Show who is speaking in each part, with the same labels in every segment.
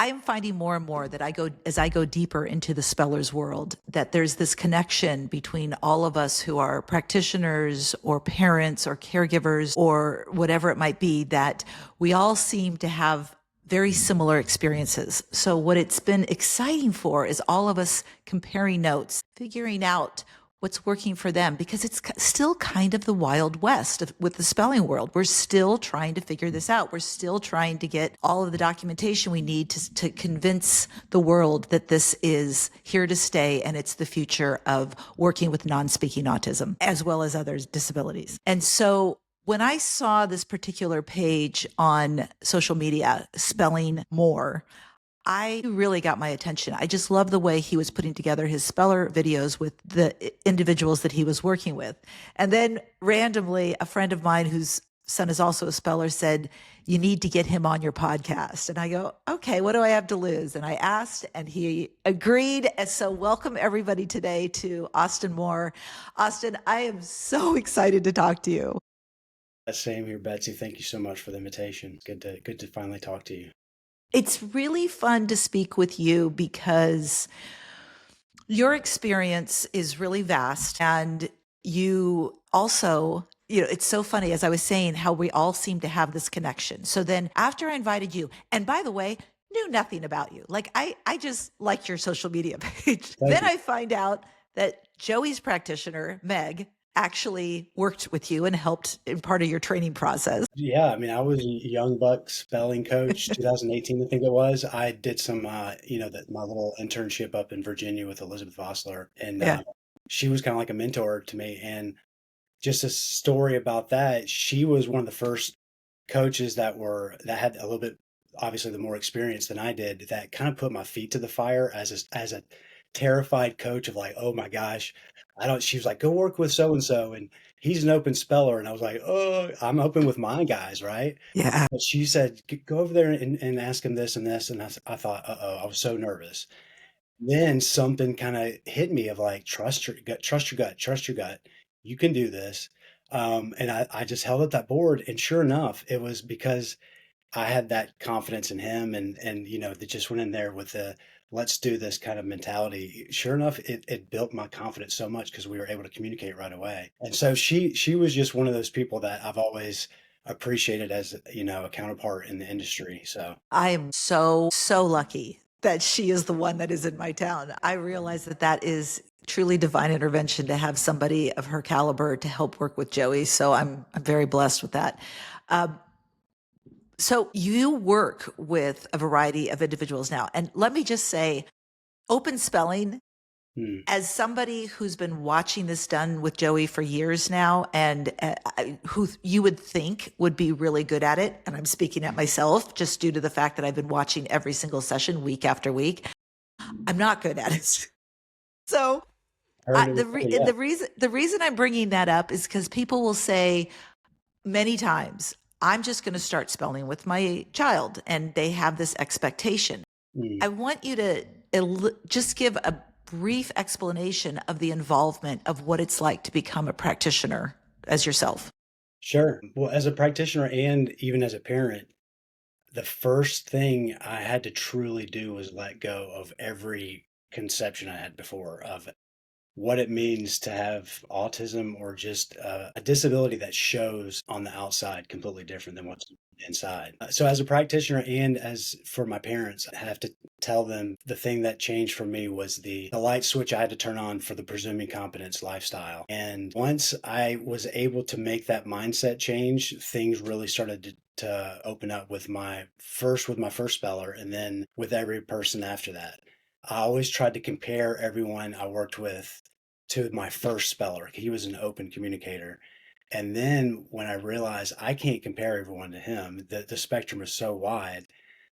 Speaker 1: I'm finding more and more that as I go deeper into the speller's world, that there's this connection between all of us who are practitioners or parents or caregivers or whatever it might be, that we all seem to have very similar experiences. So what it's been exciting for is all of us comparing notes, figuring out what's working for them, because it's still kind of the Wild West with the spelling world. We're still trying to figure this out. We're still trying to get all of the documentation we need to convince the world that this is here to stay and it's the future of working with non-speaking autism as well as other disabilities. And so when I saw this particular page on social media, Spelling More, I really got my attention. I just love the way he was putting together his speller videos with the individuals that he was working with. And then randomly, a friend of mine whose son is also a speller said, "You need to get him on your podcast." And I go, "Okay, what do I have to lose?" And I asked, and he agreed. And so welcome everybody today to Austin Moore. Austin, I am so excited to talk to you.
Speaker 2: Same here, Betsy. Thank you so much for the invitation. Good to finally talk to you.
Speaker 1: It's really fun to speak with you because your experience is really vast, and you also, it's so funny, as I was saying, how we all seem to have this connection. So then after I invited you, and by the way, knew nothing about you. Like I just liked your social media page.
Speaker 2: Thank
Speaker 1: Then
Speaker 2: you.
Speaker 1: I find out that Joey's practitioner, Meg, actually worked with you and helped in part of your training process.
Speaker 2: Yeah, I mean, I was a young buck spelling coach, 2018, I think it was. I did some, my little internship up in Virginia with Elizabeth Vossler, and
Speaker 1: Yeah.
Speaker 2: she was kind of like a mentor to me. And just a story about that, she was one of the first coaches that had a little bit, obviously, the more experience than I did, that kind of put my feet to the fire as a terrified coach of like, oh my gosh, I don't. She was like, go work with so and so, and he's an open speller, and I was like, oh, I'm open with my guys, right?
Speaker 1: Yeah.
Speaker 2: But she said, Go over there and ask him this and this," and I thought, I was so nervous. Then something kind of hit me of like, trust your gut, trust your gut, trust your gut. You can do this. And I just held up that board, and sure enough, it was because I had that confidence in him, and they just went in there with the let's do this kind of mentality. Sure enough, it built my confidence so much because we were able to communicate right away. And so she was just one of those people that I've always appreciated as, a counterpart in the industry. So
Speaker 1: I am so, so lucky that she is the one that is in my town. I realize that that is truly divine intervention to have somebody of her caliber to help work with Joey. So I'm very blessed with that. Um, so you work with a variety of individuals now. And let me just say, open spelling,
Speaker 2: hmm,
Speaker 1: as somebody who's been watching this done with Joey for years now, and who you would think would be really good at it, and I'm speaking at myself just due to the fact that I've been watching every single session week after week, I'm not good at it. So
Speaker 2: heard it. Yeah.
Speaker 1: the reason I'm bringing that up is because people will say many times, I'm just going to start spelling with my child, and they have this expectation.
Speaker 2: Hmm.
Speaker 1: I want you to just give a brief explanation of the involvement of what it's like to become a practitioner as yourself.
Speaker 2: Sure. Well, as a practitioner and even as a parent, the first thing I had to truly do was let go of every conception I had before of what it means to have autism or just a disability that shows on the outside completely different than what's inside. So, as a practitioner and as for my parents, I have to tell them the thing that changed for me was the light switch I had to turn on for the presuming competence lifestyle. And once I was able to make that mindset change, things really started to open up with my first speller, and then with every person after that. I always tried to compare everyone I worked with to my first speller. He was an open communicator. And then when I realized I can't compare everyone to him, the spectrum is so wide,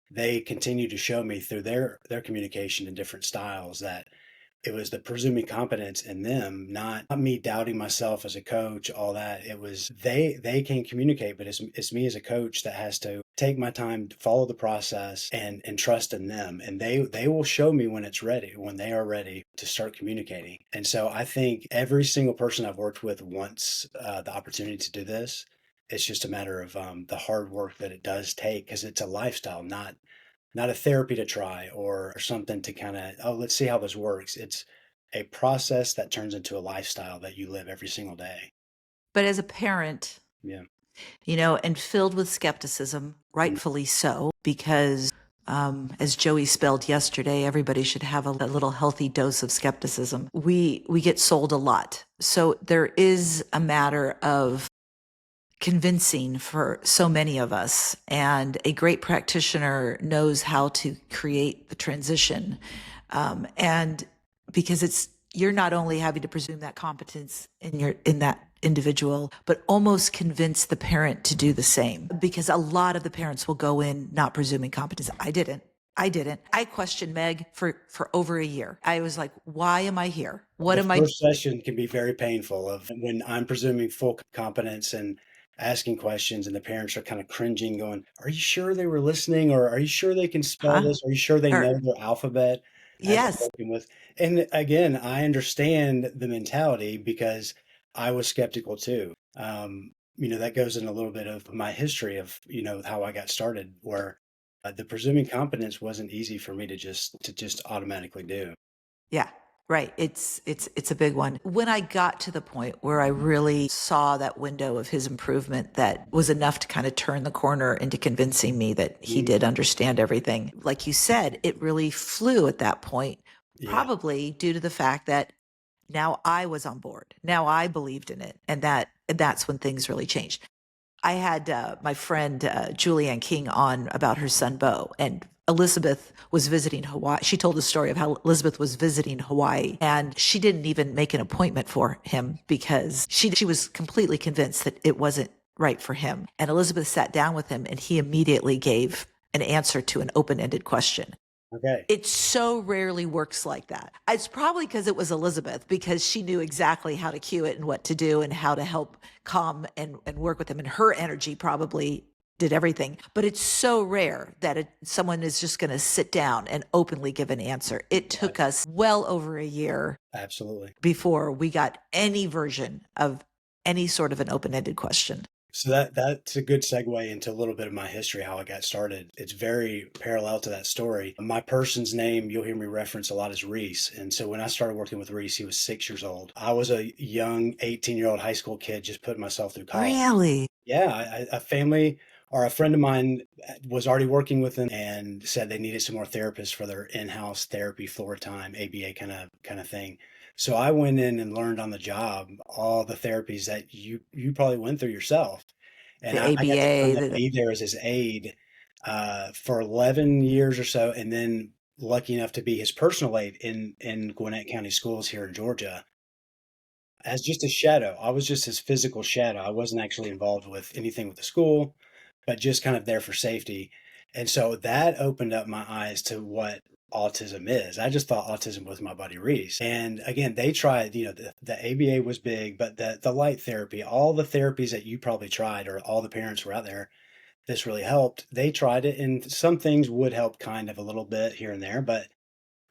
Speaker 2: they continue to show me through their communication in different styles that it was the presuming competence in them, not me doubting myself as a coach, all that. It was they can communicate, but it's me as a coach that has to take my time to follow the process and trust in them. And they will show me when it's ready, when they are ready to start communicating. And so I think every single person I've worked with wants the opportunity to do this. It's just a matter of the hard work that it does take because it's a lifestyle, not not a therapy to try or something to kind of, oh, let's see how this works. It's a process that turns into a lifestyle that you live every single day.
Speaker 1: But as a parent,
Speaker 2: Yeah.
Speaker 1: and filled with skepticism,
Speaker 2: Mm.
Speaker 1: rightfully so, because as Joey spelled yesterday, everybody should have a little healthy dose of skepticism. We get sold a lot, so there is a matter of convincing for so many of us, and a great practitioner knows how to create the transition, and because you're not only having to presume that competence in that individual, but almost convince the parent to do the same, because a lot of the parents will go in not presuming competence. I questioned Meg for over a year. I was like, why am I here? What
Speaker 2: The
Speaker 1: am I
Speaker 2: first session can be very painful of when I'm presuming full competence and asking questions and the parents are kind of cringing, going, "Are you sure they were listening? Or are you sure they can spell
Speaker 1: huh?
Speaker 2: this? Are you sure they
Speaker 1: Or
Speaker 2: know their alphabet as they're
Speaker 1: yes.
Speaker 2: working with?" And again, I understand the mentality because I was skeptical too. That goes in a little bit of my history of, how I got started, where the presuming competence wasn't easy for me to just automatically do.
Speaker 1: Yeah, right. It's a big one. When I got to the point where I really saw that window of his improvement that was enough to kind of turn the corner into convincing me that he
Speaker 2: Mhm.
Speaker 1: did understand everything. Like you said, it really flew at that point,
Speaker 2: Yeah.
Speaker 1: probably due to the fact that now I was on board. Now I believed in it, and that's when things really changed. I had my friend Julianne King on about her son Bo, and Elizabeth was visiting Hawaii. She told the story of how Elizabeth was visiting Hawaii, and she didn't even make an appointment for him because she was completely convinced that it wasn't right for him. And Elizabeth sat down with him, and he immediately gave an answer to an open-ended question.
Speaker 2: Okay.
Speaker 1: It so rarely works like that. It's probably because it was Elizabeth, because she knew exactly how to cue it and what to do and how to help calm and work with them. And her energy probably did everything. But it's so rare that someone is just going to sit down and openly give an answer. It
Speaker 2: Right.
Speaker 1: took us well over a year
Speaker 2: Absolutely.
Speaker 1: before we got any version of any sort of an open ended question.
Speaker 2: So that's a good segue into a little bit of my history, how I got started. It's very parallel to that story. My person's name, you'll hear me reference a lot, is Reese. And so when I started working with Reese, he was 6 years old. I was a young 18-year-old high school kid just putting myself through college.
Speaker 1: Really?
Speaker 2: Yeah, a family or a friend of mine was already working with them and said they needed some more therapists for their in-house therapy floor time, ABA kind of thing. So I went in and learned on the job all the therapies that you probably went through yourself, and
Speaker 1: The
Speaker 2: I got to
Speaker 1: ABA,
Speaker 2: kind of be there as his aide for 11 years or so, and then lucky enough to be his personal aide in Gwinnett County Schools here in Georgia as just a shadow. I was just his physical shadow. I wasn't actually involved with anything with the school, but just kind of there for safety. And so that opened up my eyes to what autism is. I just thought autism was my buddy Reese. And again, they tried, the ABA was big, but the light therapy, all the therapies that you probably tried or all the parents were out there, this really helped. They tried it and some things would help kind of a little bit here and there, but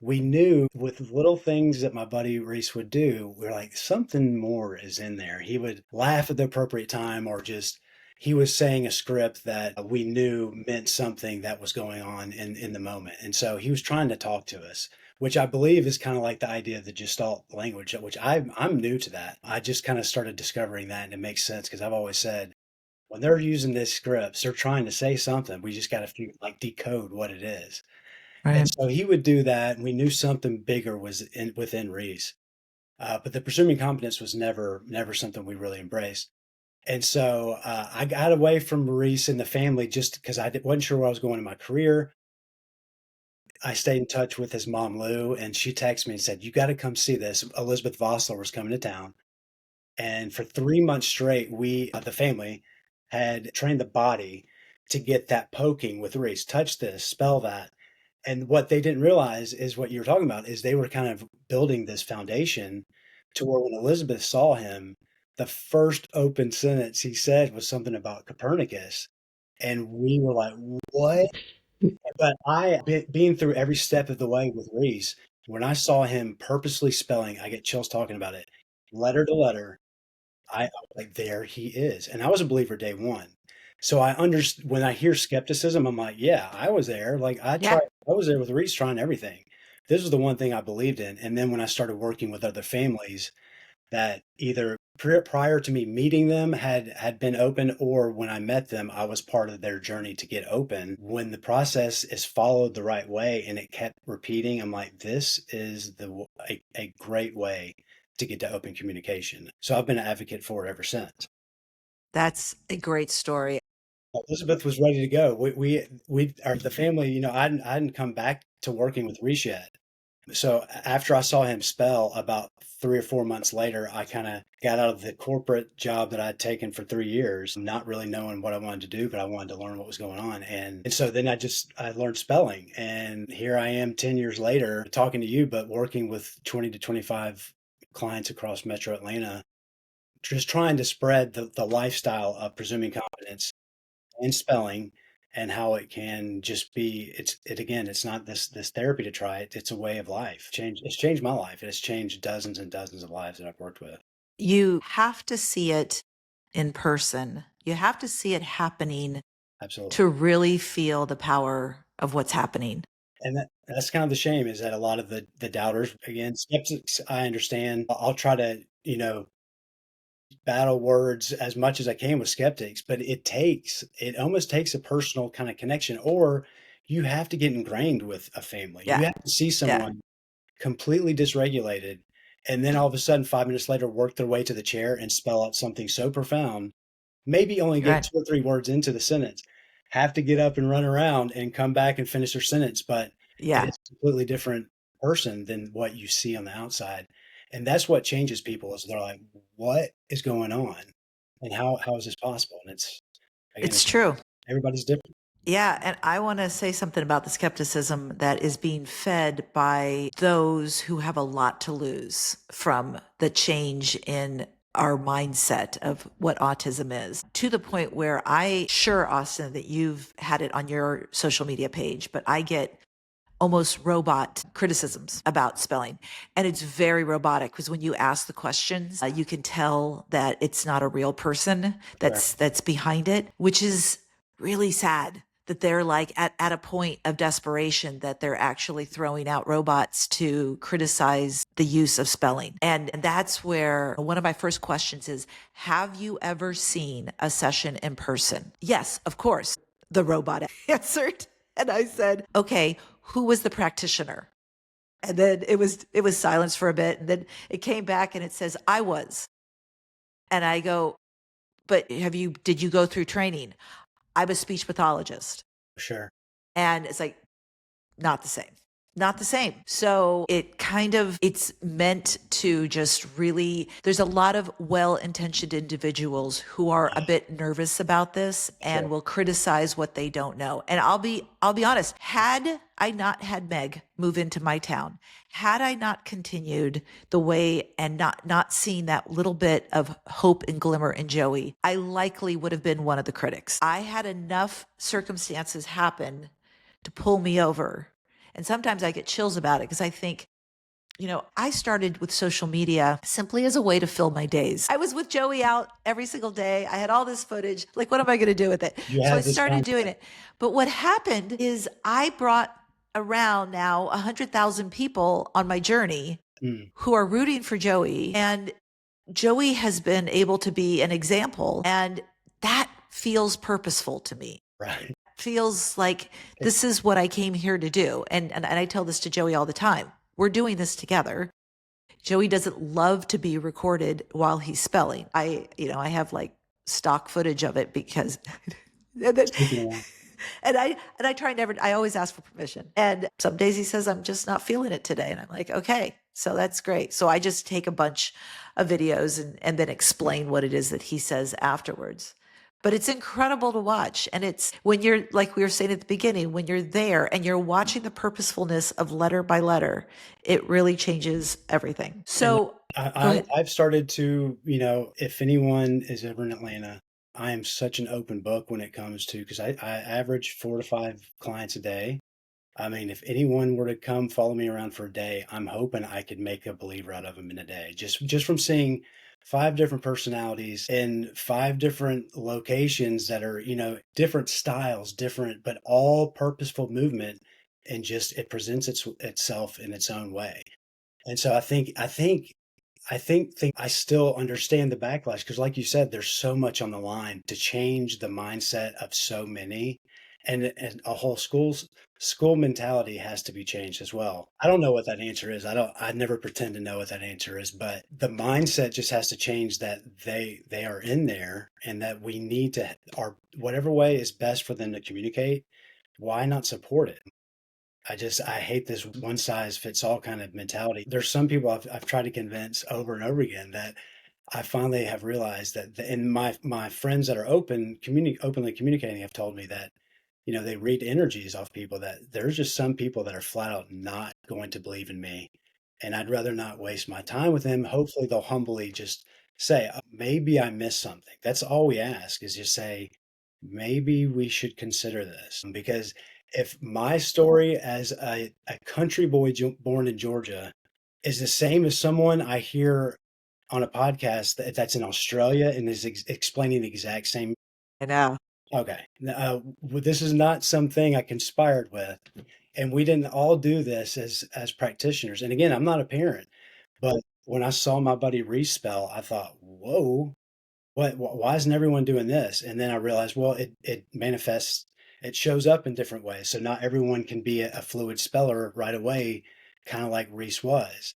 Speaker 2: we knew with little things that my buddy Reese would do, we're like, something more is in there. He would laugh at the appropriate time, or just he was saying a script that we knew meant something that was going on in the moment. And so he was trying to talk to us, which I believe is kind of like the idea of the Gestalt language, which I'm new to that. I just kind of started discovering that, and it makes sense because I've always said when they're using this scripts, they're trying to say something. We just got to like decode what it is. And
Speaker 1: right?
Speaker 2: so he would do that, and we knew something bigger was within Reese. But the presuming competence was never something we really embraced. And so I got away from Reese and the family just because wasn't sure where I was going in my career. I stayed in touch with his mom, Lou, and she texted me and said, "You got to come see this. Elizabeth Vossler was coming to town." And for 3 months straight, the family, had trained the body to get that poking with Reese. Touch this, spell that. And what they didn't realize is what you're talking about is they were kind of building this foundation to where when Elizabeth saw him, the first open sentence he said was something about Copernicus. And we were like, what? But being through every step of the way with Reese, when I saw him purposely spelling, I get chills talking about it, letter to letter, I was like, there he is. And I was a believer day one. So when I hear skepticism, I'm like, yeah, I was there. Like
Speaker 1: Yeah.
Speaker 2: I was there with Reese trying everything. This was the one thing I believed in. And then when I started working with other families that either prior to me meeting them had been open, or when I met them, I was part of their journey to get open. When the process is followed the right way and it kept repeating, I'm like, this is a great way to get to open communication. So I've been an advocate for it ever since.
Speaker 1: That's a great story.
Speaker 2: Elizabeth was ready to go. The family, I hadn't come back to working with Reese yet. So after I saw him spell about 3 or 4 months later, I kind of got out of the corporate job that I'd taken for 3 years, not really knowing what I wanted to do, but I wanted to learn what was going on. And so then I learned spelling. And here I am 10 years later talking to you, but working with 20 to 25 clients across Metro Atlanta, just trying to spread the lifestyle of presuming competence and spelling, and how it can just be it's not this therapy to try it, it's a way of life. It's changed my life. It has changed dozens and dozens of lives that I've worked with.
Speaker 1: You have to see it in person. You have to see it happening
Speaker 2: Absolutely.
Speaker 1: to really feel the power of what's happening.
Speaker 2: And that's kind of the shame, is that a lot of the doubters, again, skeptics, I understand. I'll try to, battle words as much as I can with skeptics, but it almost takes a personal kind of connection, or you have to get ingrained with a family.
Speaker 1: Yeah.
Speaker 2: You have to see
Speaker 1: Yeah.
Speaker 2: someone completely dysregulated, and then all of a sudden 5 minutes later work their way to the chair and spell out something so profound, maybe only
Speaker 1: You're
Speaker 2: get
Speaker 1: right.
Speaker 2: 2 or 3 words into the sentence, have to get up and run around and come back and finish their sentence, but it
Speaker 1: Yeah.
Speaker 2: is a completely different person than what you see on the outside. And that's what changes people, is they're like, what is going on? And how is this possible? And again,
Speaker 1: It's true.
Speaker 2: everybody's different.
Speaker 1: Yeah, and I want to say something about the skepticism that is being fed by those who have a lot to lose from the change in our mindset of what autism is, to the point where sure, Austin, that you've had it on your social media page, but I get almost robot criticisms about spelling. And it's very robotic because when you ask the questions, you can tell that it's not a real person
Speaker 2: Sure.
Speaker 1: that's behind it, which is really sad that they're like at a point of desperation that they're actually throwing out robots to criticize the use of spelling. And that's where one of my first questions is, have you ever seen a session in person? Yes, of course, the robot answered. And I said, okay, who was the practitioner? And then it was silence for a bit. And then it came back and it says, I was. And I go, but did you go through training? I'm a speech pathologist.
Speaker 2: Sure.
Speaker 1: And it's like, not the same. Not the same. So it's meant to just really, there's a lot of well-intentioned individuals who are a bit nervous about this and
Speaker 2: Sure.
Speaker 1: will criticize what they don't know. And I'll be honest, had I not had Meg move into my town, had I not continued the way and not seen that little bit of hope and glimmer in Joey, I likely would have been one of the critics. I had enough circumstances happen to pull me over. And sometimes I get chills about it because I think, I started with social media simply as a way to fill my days. I was with Joey out every single day. I had all this footage. Like, what am I going to do with it?
Speaker 2: You
Speaker 1: So I
Speaker 2: had this
Speaker 1: started
Speaker 2: mindset.
Speaker 1: doing it. But what happened is I brought around now 100,000 people on my journey
Speaker 2: Mm,
Speaker 1: who are rooting for Joey. And Joey has been able to be an example. And that feels purposeful to me.
Speaker 2: right.
Speaker 1: Feels like this is what I came here to do. And I tell this to Joey all the time. We're doing this together. Joey doesn't love to be recorded while he's spelling. I have like stock footage of it because and then,
Speaker 2: Speaking of that,
Speaker 1: and I try never, I always ask for permission. And some days he says, I'm just not feeling it today. And I'm like, okay, so that's great. So I just take a bunch of videos and then explain what it is that he says afterwards. But it's incredible to watch. And it's when you're, like we were saying at the beginning, when you're there and you're watching the purposefulness of letter by letter, it really changes everything.
Speaker 2: and
Speaker 1: So go ahead.
Speaker 2: I've started to, if anyone is ever in Atlanta, I am such an open book when it comes to, because I average 4 to 5 clients a day. I mean, if anyone were to come follow me around for a day, I'm hoping I could make a believer out of them in a day, just from seeing 5 different personalities in 5 different locations that are, different styles, different, but all purposeful movement, and just it presents itself in its own way. And so I still understand the backlash because, like you said, there's so much on the line to change the mindset of so many, and a whole school mentality has to be changed as well. I don't know what that answer is. I never pretend to know what that answer is, but the mindset just has to change that they are in there and that we need to, or whatever way is best for them to communicate. Why not support it? I hate this one size fits all kind of mentality. There's some people I've tried to convince over and over again that I finally have realized that, and my friends that are openly communicating have told me that, they read energies off people, that there's just some people that are flat out not going to believe in me. And I'd rather not waste my time with them. Hopefully they'll humbly just say, maybe I missed something. That's all we ask, is just say, maybe we should consider this. Because if my story as a country boy born in Georgia is the same as someone I hear on a podcast that's in Australia and is explaining the exact same.
Speaker 1: I know.
Speaker 2: Okay, this is not something I conspired with, and we didn't all do this as practitioners. And again, I'm not a parent, but when I saw my buddy respell, I thought, "Whoa, why isn't everyone doing this?" And then I realized, well, it manifests, it shows up in different ways. So not everyone can be a fluid speller right away, kind of like Reese was.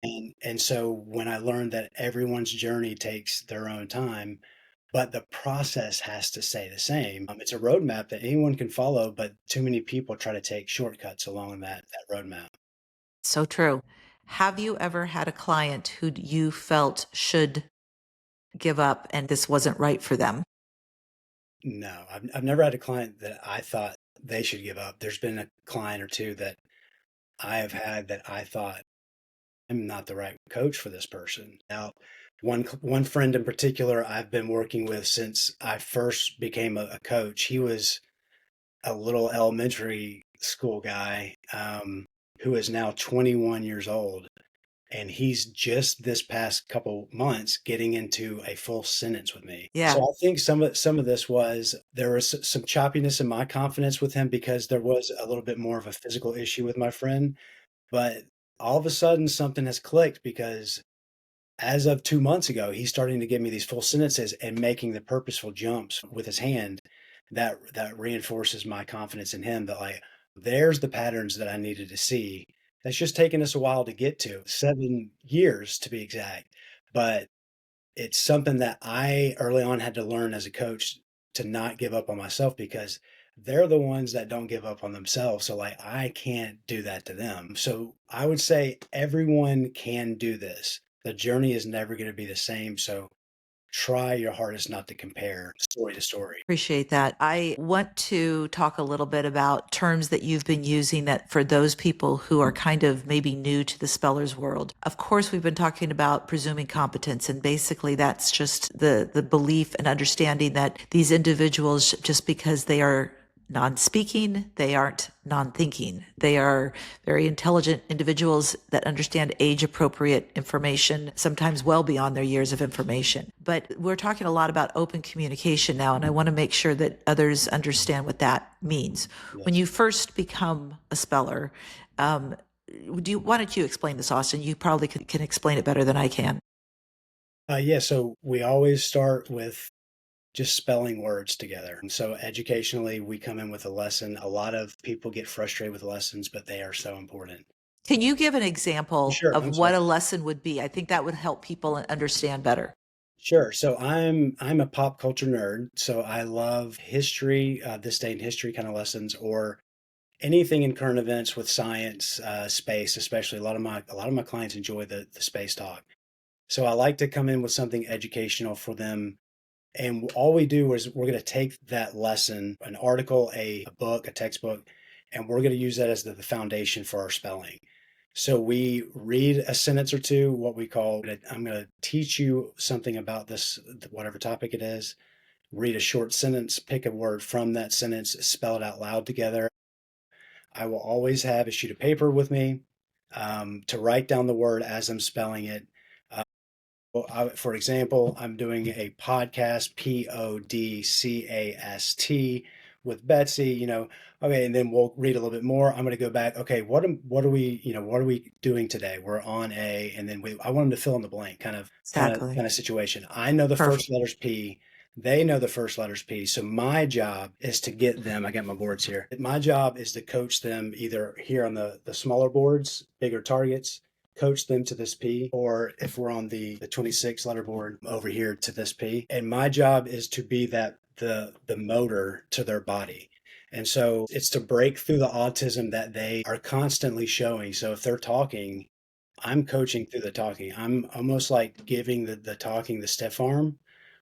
Speaker 2: And so when I learned that everyone's journey takes their own time, but the process has to stay the same. It's a roadmap that anyone can follow, but too many people try to take shortcuts along that roadmap.
Speaker 1: So true. Have you ever had a client who you felt should give up and this wasn't right for them?
Speaker 2: No, I've never had a client that I thought they should give up. There's been a client or two that I have had that I thought, I'm not the right coach for this person. Now, one friend in particular I've been working with since I first became a coach. He was a little elementary school guy, who is now 21 years old, and he's just this past couple months getting into a full sentence with me.
Speaker 1: Yeah.
Speaker 2: So I think some of this was, there was some choppiness in my confidence with him because there was a little bit more of a physical issue with my friend, but all of a sudden something has clicked because as of 2 months ago, he's starting to give me these full sentences and making the purposeful jumps with his hand that reinforces my confidence in him, that, like, there's the patterns that I needed to see. That's just taken us a while to get to, 7 years to be exact. But it's something that I early on had to learn as a coach, to not give up on myself, because they're the ones that don't give up on themselves. So, like, I can't do that to them. So I would say everyone can do this. The journey is never going to be the same. So try your hardest not to compare story to story.
Speaker 1: Appreciate that. I want to talk a little bit about terms that you've been using that for those people who are kind of maybe new to the speller's world. Of course, we've been talking about presuming competence, and basically that's just the belief and understanding that these individuals, just because they are non-speaking, they aren't non-thinking. They are very intelligent individuals that understand age-appropriate information, sometimes well beyond their years of information. But we're talking a lot about open communication now, and I want to make sure that others understand what that means. When
Speaker 2: Yes.
Speaker 1: you first become a speller, why don't you explain this, Austin? You probably can explain it better than I can.
Speaker 2: Yeah. So we always start with just spelling words together. And so educationally, we come in with a lesson. A lot of people get frustrated with lessons, but they are so important.
Speaker 1: Can you give an example
Speaker 2: Sure.
Speaker 1: of
Speaker 2: I'm
Speaker 1: what
Speaker 2: sorry.
Speaker 1: a lesson would be? I think that would help people understand better.
Speaker 2: Sure. So I'm a pop culture nerd. So I love history, this day in history kind of lessons, or anything in current events with science, space, especially. A lot of my clients enjoy the space talk. So I like to come in with something educational for them. And all we do is we're going to take that lesson, an article, a book, a textbook, and we're going to use that as the foundation for our spelling. So we read a sentence or two, what we call, I'm going to teach you something about this, whatever topic it is. Read a short sentence, pick a word from that sentence, spell it out loud together. I will always have a sheet of paper with me, to write down the word as I'm spelling it. Well, for example, I'm doing a podcast, podcast, with Betsy, okay, and then we'll read a little bit more. I'm going to go back. Okay, what are we, what are we doing today? We're on a, and then I want them to fill in the blank
Speaker 1: Exactly.
Speaker 2: kind of situation. I know the
Speaker 1: Perfect.
Speaker 2: first letters P. They know the first letters P. So my job is to get them. I got my boards here. My job is to coach them either here on the smaller boards, bigger targets, coach them to this P, or if we're on the 26 letter board over here to this P. And my job is to be the motor to their body. And so it's to break through the autism that they are constantly showing. So if they're talking, I'm coaching through the talking. I'm almost like giving the talking the stiff arm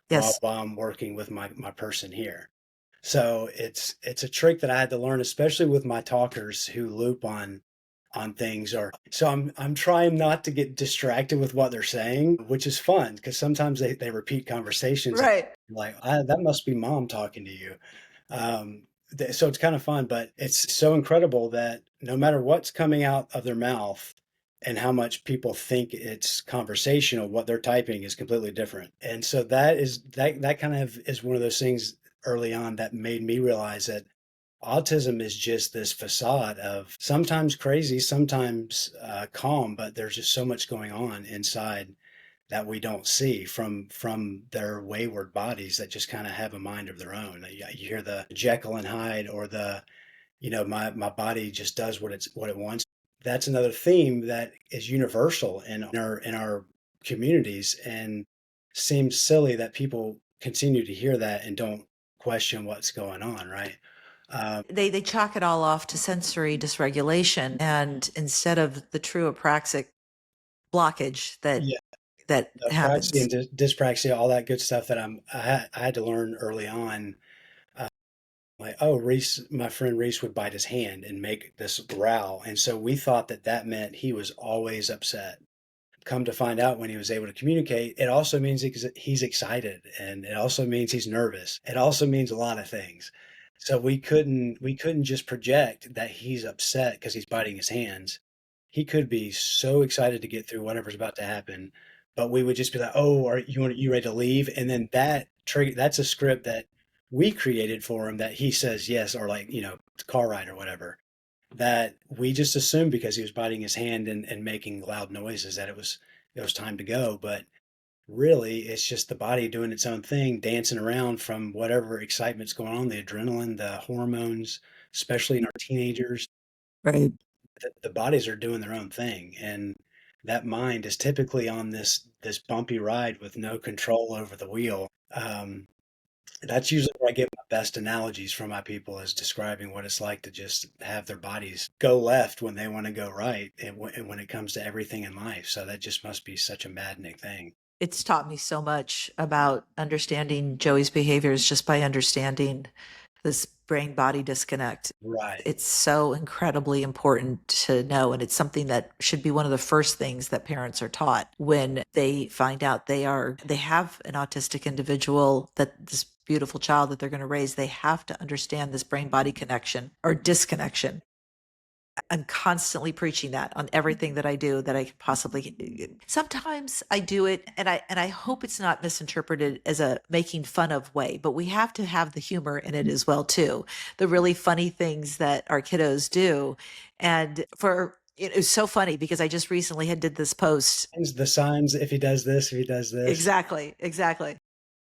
Speaker 1: Yes.
Speaker 2: while I'm working with my person here. So it's a trick that I had to learn, especially with my talkers who loop on things. Or so I'm trying not to get distracted with what they're saying, which is fun because sometimes they repeat conversations
Speaker 1: Right.
Speaker 2: like that must be mom talking to you. Um, so it's kind of fun, but it's so incredible that no matter what's coming out of their mouth and how much people think it's conversational, what they're typing is completely different. And so that kind of is one of those things early on that made me realize that autism is just this facade of sometimes crazy, sometimes calm, but there's just so much going on inside that we don't see from their wayward bodies that just kind of have a mind of their own. You hear the Jekyll and Hyde, or my body just does what it wants. That's another theme that is universal in our communities, and seems silly that people continue to hear that and don't question what's going on, right?
Speaker 1: They chalk it all off to sensory dysregulation, and instead of the true apraxic blockage
Speaker 2: Yeah,
Speaker 1: that
Speaker 2: praxia
Speaker 1: happens.
Speaker 2: and dyspraxia, all that good stuff that I had to learn early on. Uh, like, oh, Reese, my friend Reese would bite his hand and make this growl, and so we thought that meant he was always upset. Come to find out, when he was able to communicate, it also means he's excited, and it also means he's nervous. It also means a lot of things. So we couldn't just project that he's upset because he's biting his hands. He could be so excited to get through whatever's about to happen, but we would just be like, "Oh, you ready to leave?" And then that's a script that we created for him, that he says yes, or like, car ride or whatever, that we just assumed because he was biting his hand and making loud noises that it was time to go. But really, it's just the body doing its own thing, dancing around from whatever excitement's going on, the adrenaline, the hormones, especially in our teenagers.
Speaker 1: Right.
Speaker 2: The bodies are doing their own thing, and that mind is typically on this bumpy ride with no control over the wheel. That's usually where I get my best analogies from my people, is describing what it's like to just have their bodies go left when they want to go right, and when it comes to everything in life. So that just must be such a maddening thing.
Speaker 1: It's taught me so much about understanding Joey's behaviors just by understanding this brain body disconnect.
Speaker 2: Right.
Speaker 1: It's so incredibly important to know. And it's something that should be one of the first things that parents are taught when they find out they have an autistic individual, that this beautiful child that they're going to raise. They have to understand this brain body connection or disconnection. I'm constantly preaching that on everything that I do that I could possibly. Sometimes I do it, and I hope it's not misinterpreted as a making fun of way, but we have to have the humor in it as well too. The really funny things that our kiddos do, and for it was so funny because I just recently had did this post.
Speaker 2: And the signs, if he does this, if he does this.
Speaker 1: Exactly, exactly.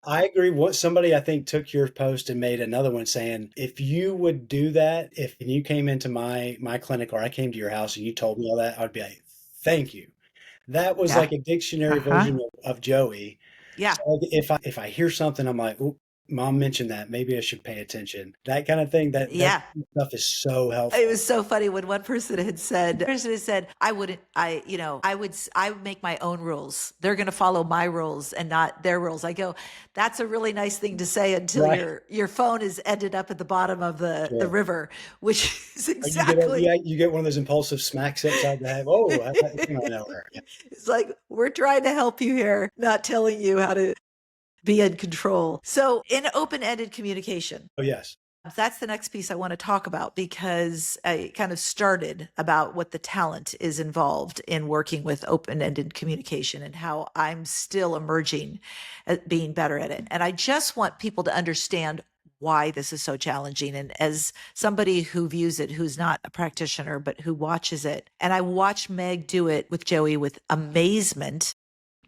Speaker 2: I agree. What somebody, I think, took your post and made another one saying, if you would do that, if you came into my clinic, or I came to your house and you told me all that, I'd be like, thank you. That was
Speaker 1: Yeah.
Speaker 2: like a dictionary
Speaker 1: Uh-huh.
Speaker 2: version of Joey.
Speaker 1: Yeah.
Speaker 2: So like, if I hear something, I'm like, "Oop, mom mentioned that. Maybe I should pay attention." That kind of thing. That
Speaker 1: Yeah.
Speaker 2: stuff is so
Speaker 1: It
Speaker 2: helpful.
Speaker 1: was so funny when one person had said, I wouldn't, I would make my own rules. They're going to follow my rules and not their rules. I go, that's a really nice thing to say until
Speaker 2: Right.
Speaker 1: your phone is ended up at the bottom of the
Speaker 2: Sure.
Speaker 1: river, which is
Speaker 2: Or you get
Speaker 1: exactly.
Speaker 2: you get one of those impulsive smacks upside the head. Oh, I came out of nowhere. Yeah.
Speaker 1: It's like, we're trying to help you here, not telling you how to be in control. So in open-ended communication,
Speaker 2: Oh, yes.
Speaker 1: That's the next piece I want to talk about, because I kind of started about what the talent is involved in working with open-ended communication and how I'm still emerging at being better at it. And I just want people to understand why this is so challenging. And as somebody who views it, who's not a practitioner, but who watches it, and I watch Meg do it with Joey with amazement,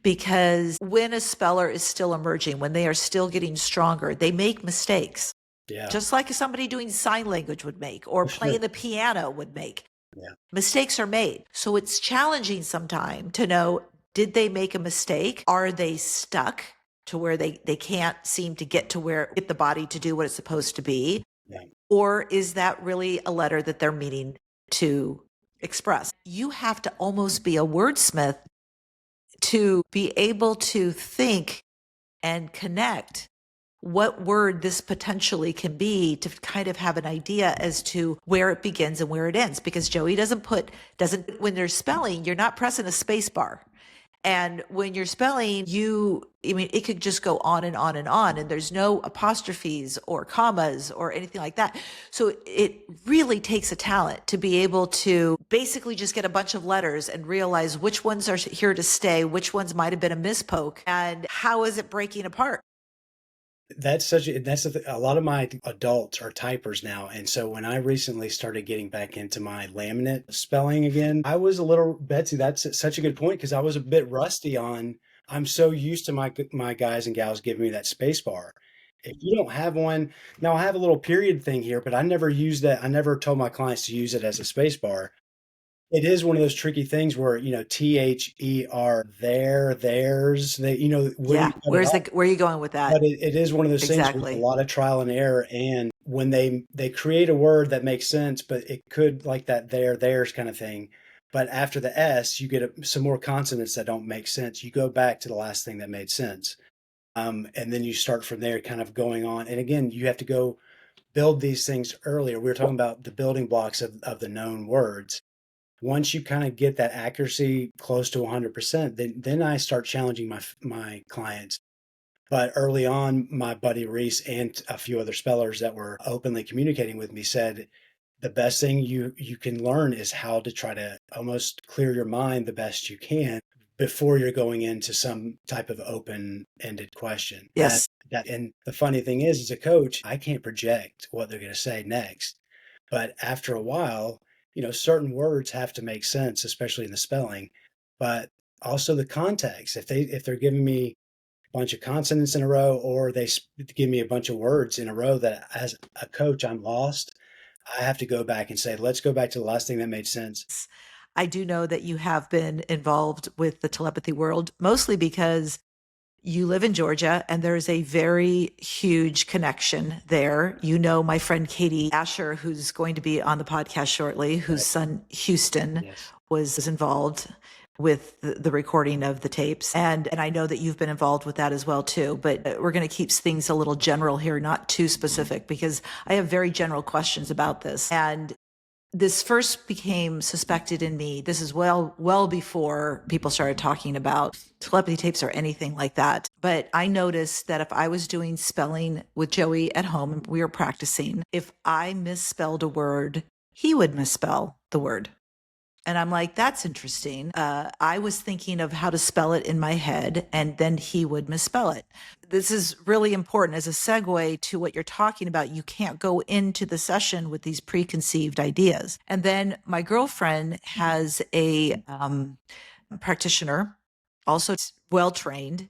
Speaker 1: because when a speller is still emerging, when they are still getting stronger, they make mistakes
Speaker 2: Yeah,
Speaker 1: just like somebody doing sign language would make, or
Speaker 2: for sure.
Speaker 1: playing the piano would make.
Speaker 2: Yeah,
Speaker 1: Mistakes are made. So it's challenging sometimes to know, did they make a mistake? Are they stuck to where they can't seem to get the body to do what it's supposed to be?
Speaker 2: yeah,
Speaker 1: Or is that really a letter that they're meaning to express? You have to almost be a wordsmith to be able to think and connect what word this potentially can be, to kind of have an idea as to where it begins and where it ends. Because Joey doesn't, when they're spelling, you're not pressing a space bar. And when you're spelling, I mean, it could just go on and on and on, and there's no apostrophes or commas or anything like that. So it really takes a talent to be able to basically just get a bunch of letters and realize which ones are here to stay, which ones might have been a mispoke, and how is it breaking apart.
Speaker 2: a lot of my adults are typers now. And so when I recently started getting back into my laminate spelling again, I was a little, Betsy, that's such a good point, because I was a bit rusty on, I'm so used to my guys and gals giving me that space bar. If you don't have one, now I have a little period thing here, but I never use that. I never told my clients to use it as a space bar. It is one of those tricky things where, there, theirs, where do you
Speaker 1: Yeah.
Speaker 2: cut it off?
Speaker 1: Where are you going with that?
Speaker 2: But it is one of those things with a
Speaker 1: Exactly.
Speaker 2: lot of trial and error, and when they create a word that makes sense, but it could, like that theirs kind of thing, but after the S, you get some more consonants that don't make sense. You go back to the last thing that made sense, and then you start from there, kind of going on. And again, you have to go build these things earlier. We were talking about the building blocks of the known words. Once you kind of get that accuracy close to 100%, then I start challenging my clients. But early on, my buddy Reese and a few other spellers that were openly communicating with me said the best thing you can learn is how to try to almost clear your mind the best you can before you're going into some type of open-ended question.
Speaker 1: Yes.
Speaker 2: And the funny thing is, as a coach, I can't project what they're going to say next. But after a while, certain words have to make sense, especially in the spelling, but also the context. If they're giving me bunch of consonants in a row, or give me a bunch of words in a row that, as a coach, I'm lost. I have to go back and say, let's go back to the last thing that made sense.
Speaker 1: I do know that you have been involved with the telepathy world, mostly because you live in Georgia and there's a very huge connection there. You know, my friend Katie Asher, who's going to be on the podcast shortly, whose
Speaker 2: Right.
Speaker 1: son Houston
Speaker 2: Yes.
Speaker 1: was involved with the recording of the tapes. And I know that you've been involved with that as well too, but we're going to keep things a little general here, not too specific, because I have very general questions about this. And this first became suspected in me. This is well before people started talking about telepathy tapes or anything like that. But I noticed that if I was doing spelling with Joey at home and we were practicing, if I misspelled a word, he would misspell the word. And I'm like, that's interesting. I was thinking of how to spell it in my head, and then he would misspell it. This is really important as a segue to what you're talking about. You can't go into the session with these preconceived ideas. And then my girlfriend has a practitioner, also well trained,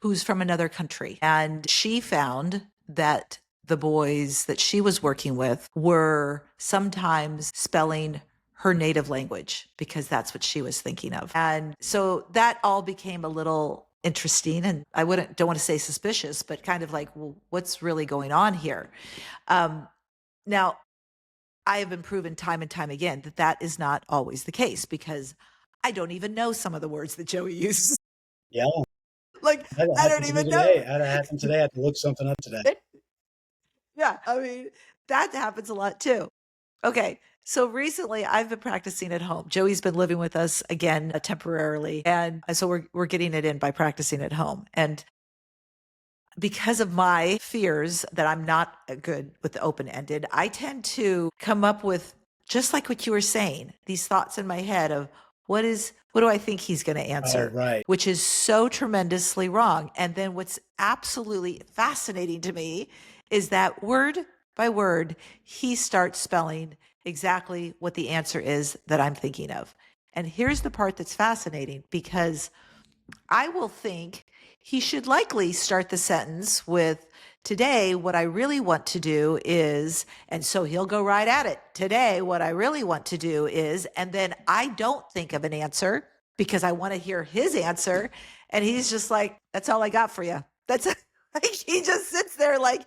Speaker 1: who's from another country. And she found that the boys that she was working with were sometimes spelling her native language because that's what she was thinking of. And so that all became a little interesting, and don't want to say suspicious, but kind of like, well, what's really going on here? Now, I have been proven time and time again that that is not always the case, because I don't even know some of the words that Joey uses.
Speaker 2: Yeah.
Speaker 1: Like,
Speaker 2: That
Speaker 1: I don't
Speaker 2: happened to me
Speaker 1: even know.
Speaker 2: today. That happened today. I had to look something up today.
Speaker 1: Yeah, I mean, that happens a lot too. Okay. So recently I've been practicing at home. Joey's been living with us again temporarily. And so we're getting it in by practicing at home. And because of my fears that I'm not good with the open ended, I tend to come up with, just like what you were saying, these thoughts in my head of what do I think he's going to
Speaker 2: Oh,
Speaker 1: answer,
Speaker 2: right.
Speaker 1: which is so tremendously wrong. And then what's absolutely fascinating to me is that word by word, he starts spelling exactly what the answer is that I'm thinking of. And here's the part that's fascinating, because I will think he should likely start the sentence with, today, what I really want to do is, and so he'll go right at it. Today, what I really want to do is, and then I don't think of an answer because I want to hear his answer. And he's just like, that's all I got for you. That's like, he just sits there like,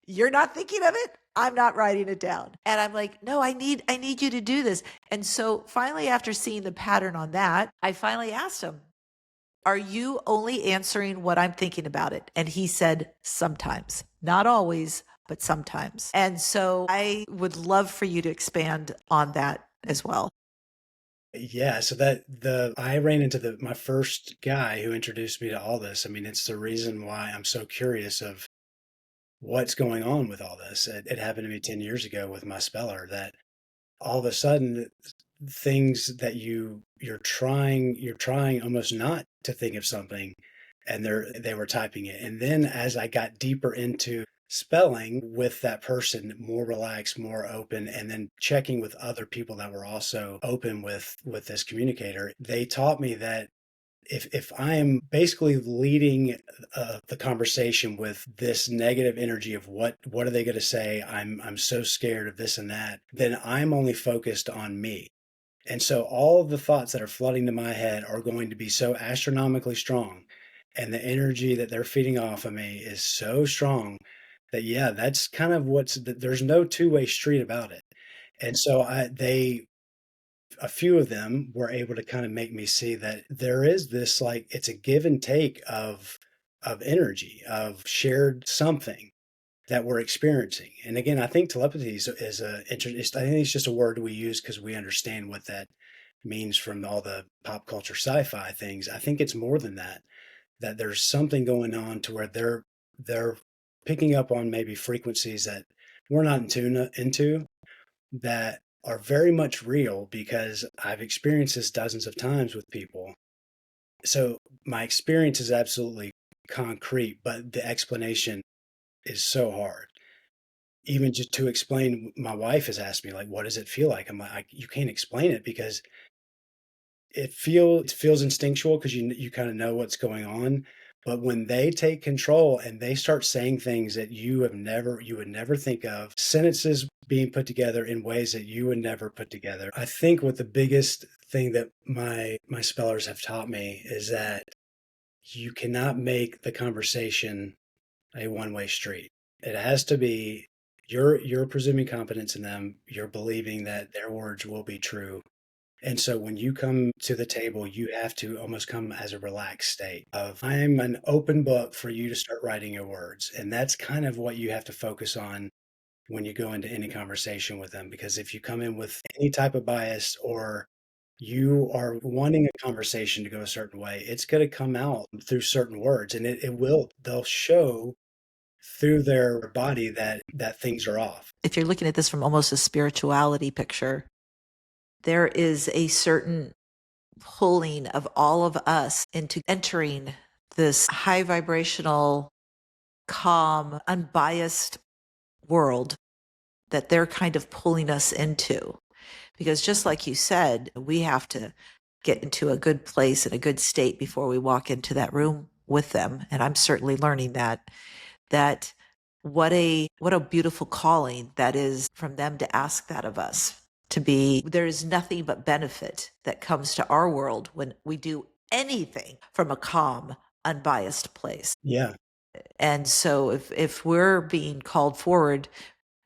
Speaker 1: you're not thinking of it. I'm not writing it down. And I'm like, no, I need you to do this. And so finally, after seeing the pattern on that, I finally asked him, are you only answering what I'm thinking about it? And he said, sometimes, not always, but sometimes. And so I would love for you to expand on that as well.
Speaker 2: Yeah, so that the I ran into my first guy who introduced me to all this. I mean, it's the reason why I'm so curious of what's going on with all this. It happened to me 10 years ago with my speller, that all of a sudden things that you're trying almost not to think of something, and they were typing it. And then as I got deeper into spelling with that person, more relaxed, more open, and then checking with other people that were also open with this communicator, they taught me that if I am basically leading the conversation with this negative energy of what are they going to say, I'm so scared of this and that, then I'm only focused on me. And so all of the thoughts that are flooding to my head are going to be so astronomically strong, and the energy that they're feeding off of me is so strong that, yeah, that's kind of there's no two-way street about it. And so a few of them were able to kind of make me see that there is this, like, it's a give and take of energy, of shared something that we're experiencing. And again, I think telepathy I think it's just a word we use because we understand what that means from all the pop culture sci-fi things. I think it's more than that, that there's something going on to where they're picking up on maybe frequencies that we're not in tune into, that are very much real, because I've experienced this dozens of times with people. So my experience is absolutely concrete, but the explanation is so hard. Even just to explain, my wife has asked me, like, what does it feel like? I'm like, you can't explain it because it feels instinctual, because you kind of know what's going on. But when they take control and they start saying things that you would never think of, sentences being put together in ways that you would never put together. I think what the biggest thing that my spellers have taught me is that you cannot make the conversation a one-way street. It has to be, you're presuming competence in them, you're believing that their words will be true, and so when you come to the table, you have to almost come as a relaxed state of, I'm an open book for you to start writing your words. And that's kind of what you have to focus on when you go into any conversation with them. Because if you come in with any type of bias, or you are wanting a conversation to go a certain way, it's going to come out through certain words, and they'll show through their body that things are off.
Speaker 1: If you're looking at this from almost a spirituality picture, there is a certain pulling of all of us into entering this high vibrational, calm, unbiased world that they're kind of pulling us into. Because just like you said, we have to get into a good place and a good state before we walk into that room with them. And I'm certainly learning that what a beautiful calling that is from them to ask that of us. To be, there is nothing but benefit that comes to our world when we do anything from a calm, unbiased place.
Speaker 2: Yeah.
Speaker 1: And so if we're being called forward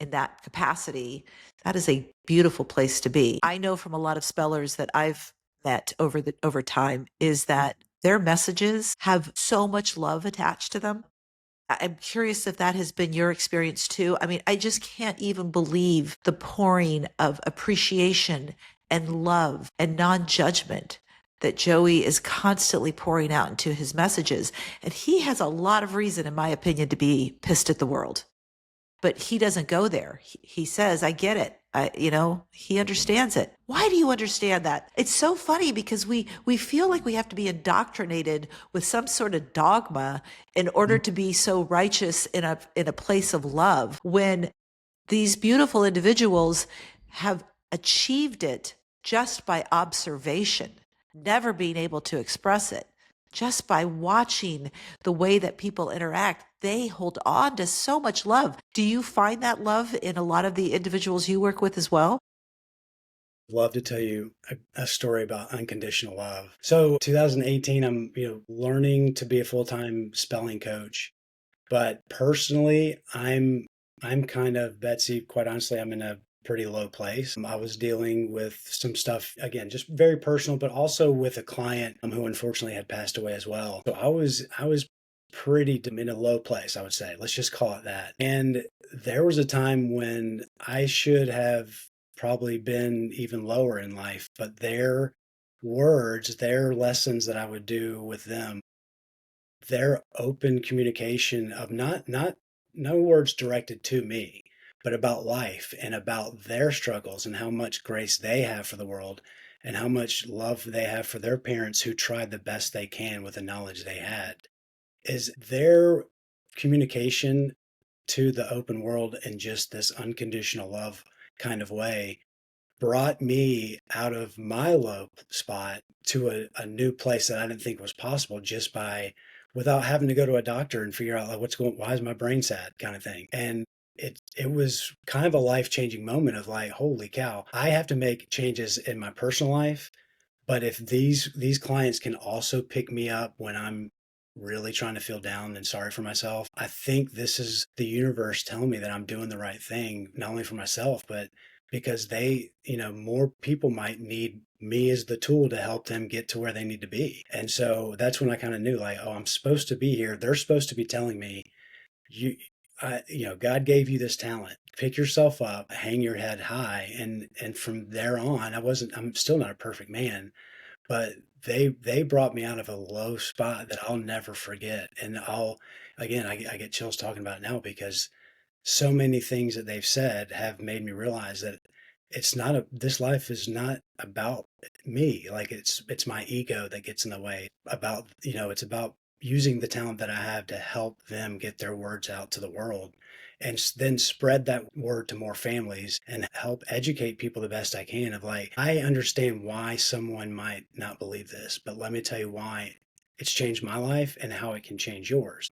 Speaker 1: in that capacity, that is a beautiful place to be. I know from a lot of spellers that I've met over time is that their messages have so much love attached to them. I'm curious if that has been your experience too. I mean, I just can't even believe the pouring of appreciation and love and non-judgment that Joey is constantly pouring out into his messages. And he has a lot of reason, in my opinion, to be pissed at the world. But he doesn't go there. He says, I get it. He understands it. Why do you understand that? It's so funny because we feel like we have to be indoctrinated with some sort of dogma in order to be so righteous in a place of love, when these beautiful individuals have achieved it just by observation, never being able to express it. Just by watching the way that people interact, they hold on to so much love. Do you find that love in a lot of the individuals you work with as well?
Speaker 2: Love to tell you a story about unconditional love. So 2018, I'm, learning to be a full-time spelling coach. But personally, I'm kind of Betsy, quite honestly, I'm in a pretty low place. I was dealing with some stuff, again, just very personal, but also with a client who unfortunately had passed away as well. So I was pretty in a low place, I would say. Let's just call it that. And there was a time when I should have probably been even lower in life, but their words, their lessons that I would do with them, their open communication of not no words directed to me, but about life and about their struggles and how much grace they have for the world and how much love they have for their parents who tried the best they can with the knowledge they had, is their communication to the open world in just this unconditional love kind of way brought me out of my low spot to a new place that I didn't think was possible, just by without having to go to a doctor and figure out like why is my brain sad kind of thing. And it was kind of a life-changing moment of like, holy cow, I have to make changes in my personal life, but if these clients can also pick me up when I'm really trying to feel down and sorry for myself, I think this is the universe telling me that I'm doing the right thing, not only for myself, but because more people might need me as the tool to help them get to where they need to be. And so that's when I kind of knew like, oh, I'm supposed to be here. They're supposed to be telling me, God gave you this talent. Pick yourself up, hang your head high. And from there on, I'm still not a perfect man, but they brought me out of a low spot that I'll never forget. And I get chills talking about it now because so many things that they've said have made me realize that this life is not about me. Like it's my ego that gets in the way. It's about using the talent that I have to help them get their words out to the world and then spread that word to more families and help educate people the best I can of like, I understand why someone might not believe this, but let me tell you why it's changed my life and how it can change yours.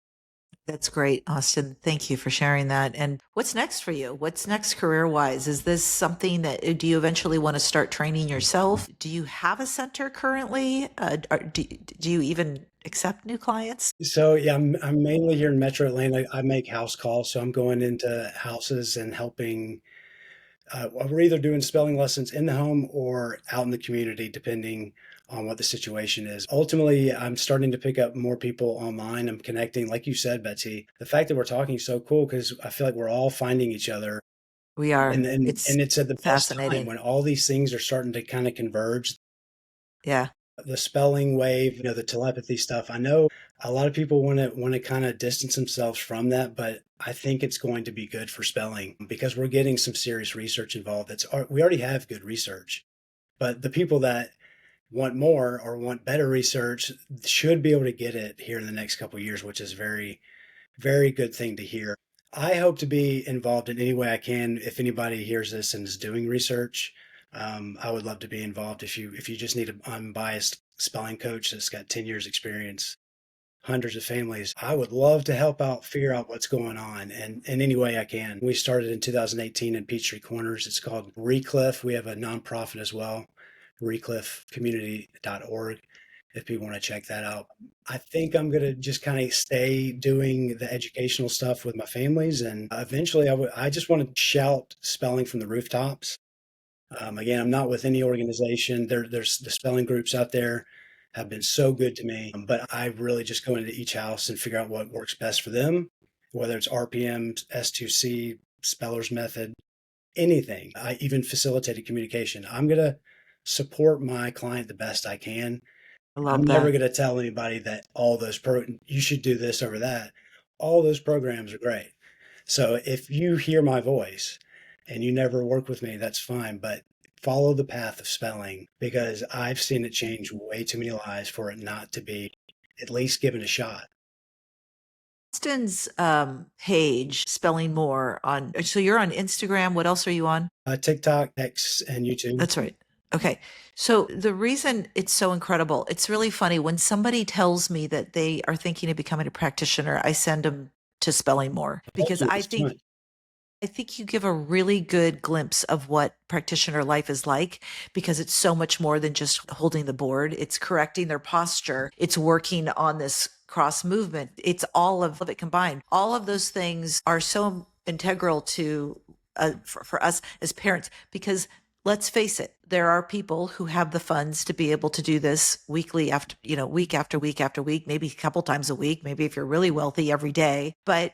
Speaker 1: That's great, Austin. Thank you for sharing that. And what's next for you? What's next career wise? Is this something that do you eventually want to start training yourself? Do you have a center currently? Do you even accept new clients?
Speaker 2: So yeah, I'm mainly here in Metro Atlanta. I make house calls, so I'm going into houses and helping. We're either doing spelling lessons in the home or out in the community, depending on what the situation is. Ultimately, I'm starting to pick up more people online. I'm connecting, like you said, Betsy. The fact that we're talking is so cool because I feel like we're all finding each other,
Speaker 1: We are.
Speaker 2: and
Speaker 1: It's
Speaker 2: it's at the best time
Speaker 1: fascinating.
Speaker 2: when all these things are starting to kind of converge.
Speaker 1: Yeah.
Speaker 2: The spelling wave, the telepathy stuff. I know a lot of people want to kind of distance themselves from that, but I think it's going to be good for spelling because we're getting some serious research involved. We already have good research, but the people that want more or want better research should be able to get it here in the next couple of years, which is very, very good thing to hear. I hope to be involved in any way I can. If anybody hears this and is doing research, I would love to be involved. If you just need an unbiased spelling coach that's got 10 years experience, hundreds of families, I would love to help out, figure out what's going on, and in any way I can. We started in 2018 in Peachtree Corners. It's called Recliff. We have a nonprofit as well, recliffcommunity.org, if people want to check that out. I think I'm going to just kind of stay doing the educational stuff with my families. And eventually I just want to shout spelling from the rooftops. Again, I'm not with any organization. There's the spelling groups out there have been so good to me, but I really just go into each house and figure out what works best for them, whether it's RPM, S2C, Speller's Method, anything. I even facilitated communication. I'm gonna support my client the best I can.
Speaker 1: I
Speaker 2: I'm
Speaker 1: love
Speaker 2: never
Speaker 1: that.
Speaker 2: gonna tell anybody that all those you should do this over that. All those programs are great. So if you hear my voice and you never work with me, that's fine, but follow the path of spelling because I've seen it change way too many lives for it not to be at least given a shot.
Speaker 1: Austin's page, Spelling More on, so you're on Instagram. What else are you on?
Speaker 2: TikTok, X, and YouTube.
Speaker 1: That's right. Okay. So the reason it's so incredible, it's really funny when somebody tells me that they are thinking of becoming a practitioner, I send them to Spelling More
Speaker 2: Thank
Speaker 1: because
Speaker 2: you. It's fun.
Speaker 1: I think you give a really good glimpse of what practitioner life is like because it's so much more than just holding the board. It's correcting their posture. It's working on this cross movement. It's all of it combined. All of those things are so integral to for us as parents because let's face it, there are people who have the funds to be able to do this weekly after, week after week after week, maybe a couple times a week, maybe if you're really wealthy every day. But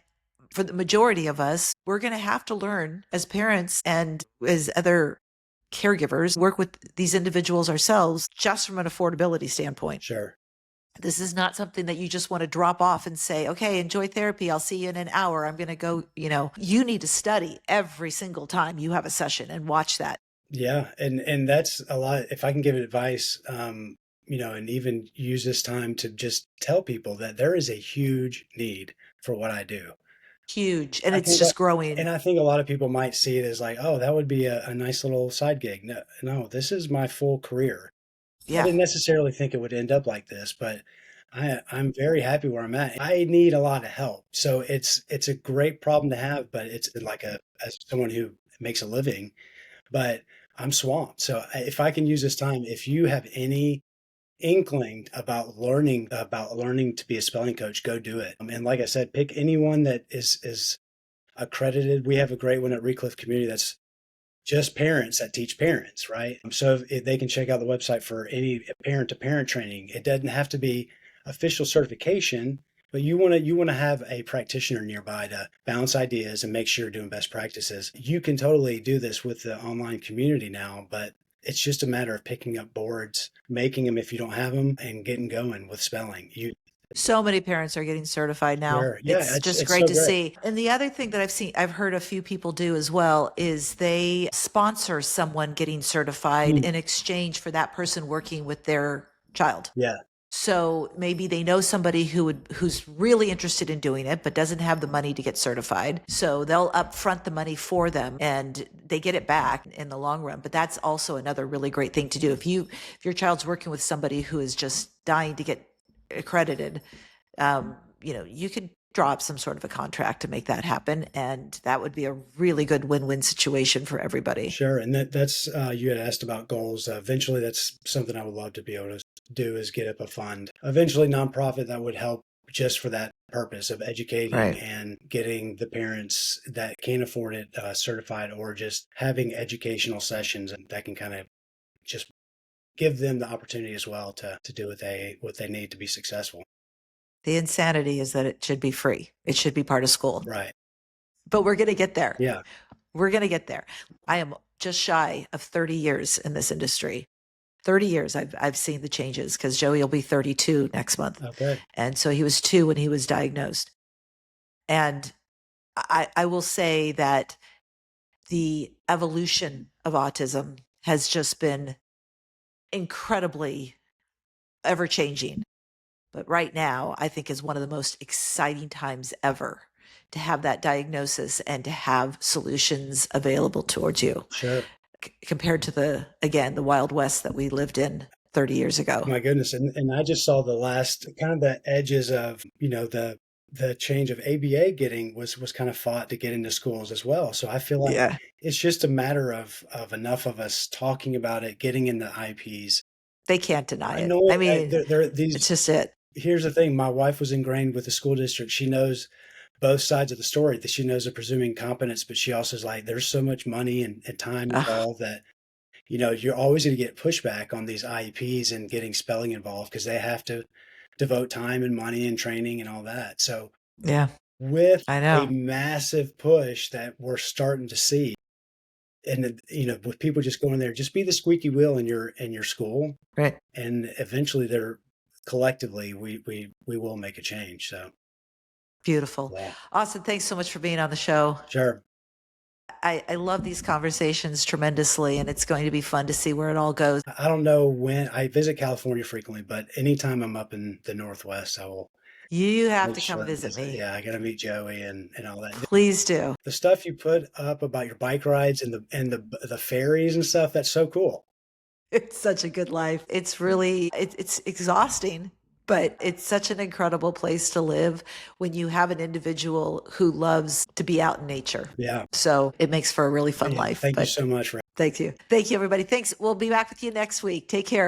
Speaker 1: for the majority of us, we're going to have to learn as parents and as other caregivers, work with these individuals ourselves just from an affordability standpoint.
Speaker 2: Sure.
Speaker 1: This is not something that you just want to drop off and say, okay, enjoy therapy. I'll see you in an hour. I'm going to go, you need to study every single time you have a session and watch that.
Speaker 2: Yeah, and that's a lot. If I can give advice, and even use this time to just tell people that there is a huge need for what I do.
Speaker 1: Huge. And
Speaker 2: I
Speaker 1: it's
Speaker 2: think that
Speaker 1: just growing.
Speaker 2: and I think a lot of people might see it as like, "Oh, that would be a nice little side gig." No, no, this is my full career. I
Speaker 1: Yeah.
Speaker 2: didn't necessarily think it would end up like this, but I'm very happy where I'm at. I need a lot of help. So it's a great problem to have, but it's like as someone who makes a living, but I'm swamped. So if I can use this time, if you have any inkling about learning to be a spelling coach, go do it. And like I said, pick anyone that is accredited. We have a great one at Recliff Community that's just parents that teach parents, right? So if they can check out the website for any parent to parent training. It doesn't have to be official certification, but you want to have a practitioner nearby to bounce ideas and make sure you're doing best practices. You can totally do this with the online community now, but it's just a matter of picking up boards, making them if you don't have them, and getting going with spelling. You
Speaker 1: So many parents are getting certified now.
Speaker 2: sure, yeah,
Speaker 1: It's just
Speaker 2: it's
Speaker 1: great
Speaker 2: so
Speaker 1: to
Speaker 2: great.
Speaker 1: see. And the other thing that I've heard a few people do as well is they sponsor someone getting certified
Speaker 2: Mm,
Speaker 1: in exchange for that person working with their child.
Speaker 2: yeah,
Speaker 1: So maybe they know somebody who's really interested in doing it but doesn't have the money to get certified. So they'll upfront the money for them and they get it back in the long run. But that's also another really great thing to do. If your child's working with somebody who is just dying to get accredited, you could draw up some sort of a contract to make that happen. And that would be a really good win-win situation for everybody.
Speaker 2: sure. And that's you had asked about goals. Eventually, that's something I would love to be able to do is get up a fund. Eventually, nonprofit that would help just for that purpose of educating
Speaker 1: Right.
Speaker 2: and getting the parents that can't afford it certified, or just having educational sessions and that can kind of just give them the opportunity as well to do what they need to be successful.
Speaker 1: The insanity is that it should be free. It should be part of school.
Speaker 2: Right.
Speaker 1: But we're going to get there.
Speaker 2: Yeah.
Speaker 1: We're going to get there. I am just shy of 30 years in this industry. 30 years I've seen the changes because Joey will be 32 next month.
Speaker 2: Okay.
Speaker 1: And so he was 2 when he was diagnosed. And I will say that the evolution of autism has just been incredibly ever changing. But right now, I think is one of the most exciting times ever to have that diagnosis and to have solutions available towards you
Speaker 2: Sure.
Speaker 1: compared to the Wild West that we lived in 30 years ago.
Speaker 2: My goodness, and I just saw the last kind of the edges of, the change of ABA getting was kind of fought to get into schools as well. So I feel like
Speaker 1: Yeah,
Speaker 2: it's just a matter of enough of us talking about it, getting into IPs.
Speaker 1: they can't deny
Speaker 2: I
Speaker 1: it.
Speaker 2: know
Speaker 1: I
Speaker 2: it,
Speaker 1: mean,
Speaker 2: there
Speaker 1: it's
Speaker 2: these
Speaker 1: just it.
Speaker 2: here's the thing, my wife was ingrained with the school district. She knows both sides of the story, that she knows the presuming competence, but she also is like, there's so much money and time
Speaker 1: Ugh,
Speaker 2: involved that you're always going to get pushback on these IEPs and getting spelling involved because they have to devote time and money and training and all that. So,
Speaker 1: yeah,
Speaker 2: with
Speaker 1: I
Speaker 2: a
Speaker 1: know.
Speaker 2: massive push that we're starting to see, and with people just going there, just be the squeaky wheel in your school,
Speaker 1: Right.
Speaker 2: and eventually they're collectively we will make a change. So
Speaker 1: Beautiful.
Speaker 2: yeah,
Speaker 1: Austin, thanks so much for being on the show.
Speaker 2: sure.
Speaker 1: I love these conversations tremendously, and it's going to be fun to see where it all goes.
Speaker 2: I don't know when I visit California frequently, but anytime I'm up in the Northwest, I will
Speaker 1: You have
Speaker 2: make
Speaker 1: to come
Speaker 2: sure and
Speaker 1: visit
Speaker 2: visit.
Speaker 1: me.
Speaker 2: Yeah, I got to meet Joey and all that.
Speaker 1: Please do.
Speaker 2: The stuff you put up about your bike rides and the ferries and stuff, that's so cool.
Speaker 1: It's such a good life. It's really it's exhausting, but it's such an incredible place to live when you have an individual who loves to be out in nature.
Speaker 2: Yeah.
Speaker 1: So it makes for a really fun
Speaker 2: Yeah.
Speaker 1: life.
Speaker 2: Thank you
Speaker 1: But
Speaker 2: so much for
Speaker 1: thank you. Thank you, everybody. Thanks. We'll be back with you next week. Take care.